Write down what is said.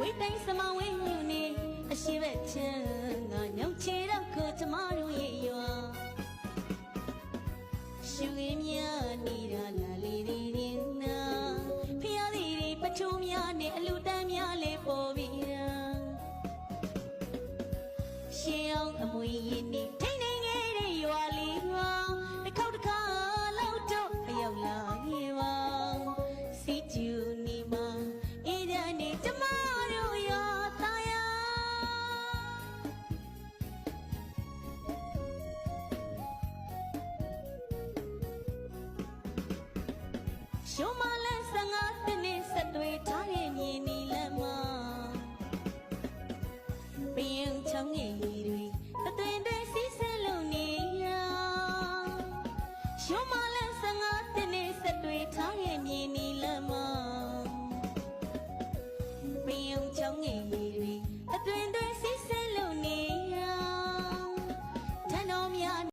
ဝေးတိုင်းစမဝင်းညူနေအရှိဘက်ချမ်းငါညောင်ချေတော့ကိုကျမတို့ရဲ့ရွာရှူရင်းများနေတာလာလေးတွေနာဖျားလေးတွေပထုံးများနဲ့အလူတန်းများလေးပေါ်ပြီးတာရှင်းအောင်အမွေရင်းနေထိန်နေငယ်တဲ့ရွာလေးရွာတစ်ခေါက်တစ်ခါလောက်တော့အရောက်လာခဲ့ပါစီကျူနေမှာအေးတဲ့နေကျမတို့ရွာသားရရှုံးမလန်း15နှစ်နဲ့ဆက်သွေးထားတဲ့မြေနီလမ်းမှာပင်ချောင်းငယ်တွေတသွင်တွေစီးဆင်းလုံနေရရှုံးမလန်း15နှစ်နဲ့ဆက်သွေးထားတဲ့မြေ